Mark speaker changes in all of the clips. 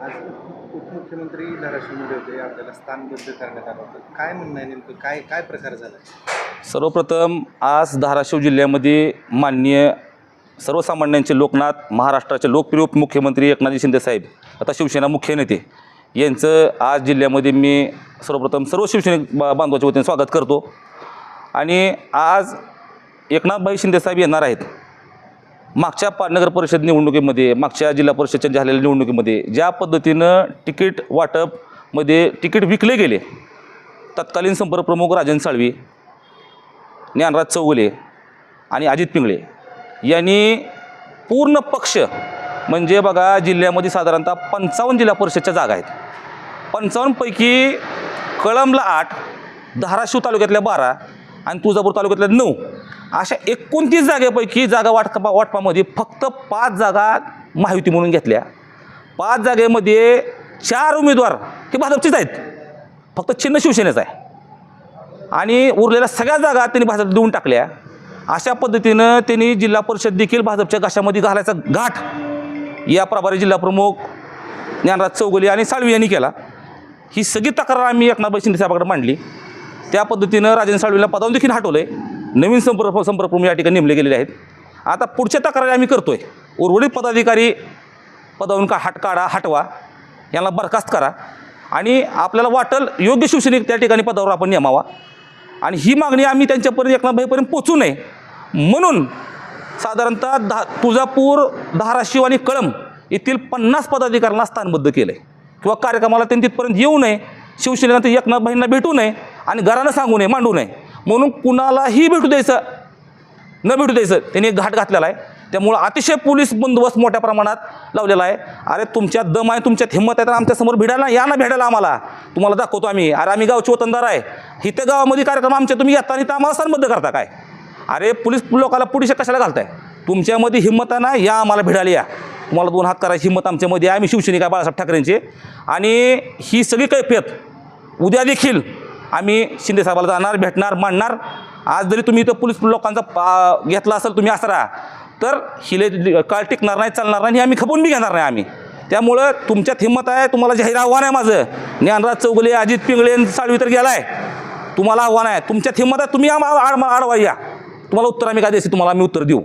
Speaker 1: आज उपमुख्यमंत्री धाराशिवमध्ये होते, आपल्याला स्थानबद्ध करण्यात आलं होतं. काय म्हणणं आहे नेमकं, काय काय प्रकार झाला?
Speaker 2: सर्वप्रथम आज धाराशिव जिल्ह्यामध्ये माननीय सर्वसामान्यांचे लोकनाथ, महाराष्ट्राचे लोकप्रिय उपमुख्यमंत्री एकनाथजी शिंदेसाहेब, आता शिवसेना मुख्य नेते, यांचं आज जिल्ह्यामध्ये मी सर्वप्रथम सर्व शिवसैनिक बांधवाच्या वतीने स्वागत करतो. आणि आज एकनाथभाई शिंदेसाहेब येणार आहेत. मागच्या नगर परिषद निवडणुकीमध्ये, मागच्या जिल्हा परिषदच्या झालेल्या निवडणुकीमध्ये ज्या पद्धतीनं तिकीट वाटपमध्ये तिकीट विकले गेले, तत्कालीन संपर्कप्रमुख राजन साळवी, ज्ञानराज चौगुले आणि अजित पिंगळे यांनी पूर्ण पक्ष, म्हणजे बघा जिल्ह्यामध्ये साधारणतः 55 जिल्हा परिषदच्या जागा आहेत. 55 पैकी कळंबला 8, धाराशिव तालुक्यातल्या 12 आणि तुळजापूर तालुक्यातल्या 9 अशा 29 जागेपैकी जागा वाटपामध्ये फक्त 5 जागा महायुती म्हणून घेतल्या. 5 जागेमध्ये 4 उमेदवार हे भाजपचेच आहेत, फक्त चिन्ह शिवसेनेचं आहे. आणि उरलेल्या सगळ्या जागा त्यांनी भाजप देऊन टाकल्या. अशा पद्धतीनं त्यांनी जिल्हा परिषद देखील भाजपच्या घशामध्ये घालायचा घाट या प्रभारी जिल्हाप्रमुख ज्ञानराज चौगुले आणि साळवी यांनी केला. ही सगळी तक्रार आम्ही एकनाथभाई शिंदेसाहेबांकडे मांडली. त्या पद्धतीनं राजन साळवीला पदावरून देखील हटवलं आहे. नवीन संपर्कप्रमुख या ठिकाणी नेमले गेलेले आहेत. आता पुढच्या तक्रारी आम्ही करतो आहे. उर्वरित पदाधिकारी पदावरून हटवा, यांना बरखास्त करा आणि आपल्याला वाटेल योग्य शिवसैनिक त्या ठिकाणी पदावर आपण नेमावा. आणि ही मागणी आम्ही त्यांच्यापर्यंत एकनाथभाईपर्यंत पोचू नये म्हणून साधारणतः तुळजापूर, धाराशिव आणि कळंब येथील 50 पदाधिकाऱ्यांना स्थानबद्ध केलं आहे. किंवा कार्यक्रमाला त्यांनी तिथपर्यंत येऊ नये, शिवसेनेला ते एकनाथभाईंना भेटू नये आणि घरानं सांगू नये, मांडू नये म्हणून कुणालाही भेटू द्यायचं न भेटू द्यायचं त्यांनी एक घाट घातलेला आहे. त्यामुळं अतिशय पोलीस बंदोबस्त मोठ्या प्रमाणात लावलेला आहे. अरे तुमच्यात दम आहे, तुमच्यात हिंमत आहे तर आमच्यासमोर भिडायला या ना, भेटायला आम्हाला, तुम्हाला दाखवतो आम्ही. अरे आम्ही गावचे वतनदार आहे, इथं गावामध्ये कार्यक्रम आमचे तुम्ही येता आणि तर आम्हाला स्थानबद्ध करता काय? अरे पोलीस लोकाला पुढे कशाला घालताय? तुमच्यामध्ये हिंमत आहे ना, या आम्हाला भिडायला या. तुम्हाला 2 हात करायची हिंमत आमच्यामध्ये आहे. आम्ही शिवसैनिक आहे बाळासाहेब ठाकरेंचे. आणि ही सगळी कैफियत उद्या देखील आम्ही शिंदेसाहेबाला जाणार, भेटणार, मांडणार. आज जरी तुम्ही इथं पोलीस लोकांचा घेतला असेल तुम्ही असरा तर हिले काळ टिकणार नाही, चालणार नाही, आम्ही खपवून बी घेणार नाही आम्ही. त्यामुळं तुमच्यात हिंमत आहे, तुम्हाला जाहीर आव्हान आहे माझं. ज्ञानराज चौगुले, अजित पिंगळे, साळवी तर गेला आहे, तुम्हाला आव्हान आहे. तुमच्यात हिंमत आहे, तुम्ही आडवा या. तुम्हाला उत्तर आम्ही काय द्यायचं तुम्हाला आम्ही उत्तर देऊ.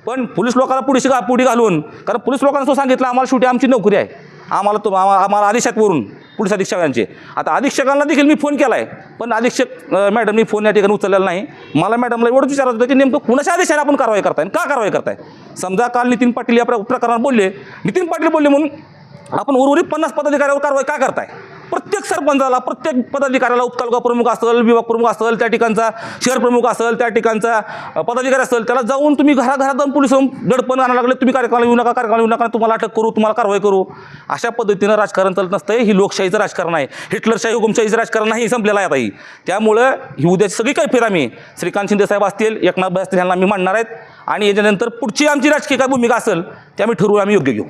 Speaker 2: पण पोलीस लोकांना पुढे घालून, कारण पोलीस लोकांना सांगितलं आम्हाला शेवटी आमची नोकरी आहे, आम्हाला आदेश आहेत वरून पोलीस अधीक्षकांचे. आता अधीक्षकांना देखील मी फोन केला आहे, पण अधीक्षक मॅडमनी फोन या ठिकाणी उचललेला नाही. मला मॅडमला एवढंच विचारत होतं की नेमकं कुणाच्या आदेशाने आपण कारवाई करताय, का कारवाई करताय? समजा काल नितीन पाटील या प्रकरणात बोलले, नितीन पाटील बोलले म्हणून आपण उर्वरित 50 पदाधिकाऱ्यावर कारवाई का करताय? प्रत्येक सरपंचाला, प्रत्येक पदाधिकाऱ्याला, उपतालुका प्रमुख असेल, विभाग प्रमुख असेल, त्या ठिकाणचा शहर प्रमुख असेल, त्या ठिकाणचा पदाधिकारी असेल, त्याला जाऊन तुम्ही घराघरात जाऊन पोलिस दडपण आणायला लागले, तुम्ही कार्यक्रमाला येऊ नका, तुम्हाला अटक करू, तुम्हाला कारवाई करू. अशा पद्धतीनं राजकारण चालत नसतं. ही लोकशाहीचं राजकारण आहे, हिटलरशाही हुकुमशाहीचं राजकारण नाही संपलेलं आहे आता ही. त्यामुळं ही उद्याची सगळी काही फेर आम्ही श्रीकांत शिंदेसाहेब असतील, एकनाथभाई असतील, ह्यांना आम्ही मांडणार आहेत. आणि याच्यानंतर पुढची आमची राजकीय काय भूमिका असेल ते आम्ही ठरवून आम्ही योग्य घेऊ.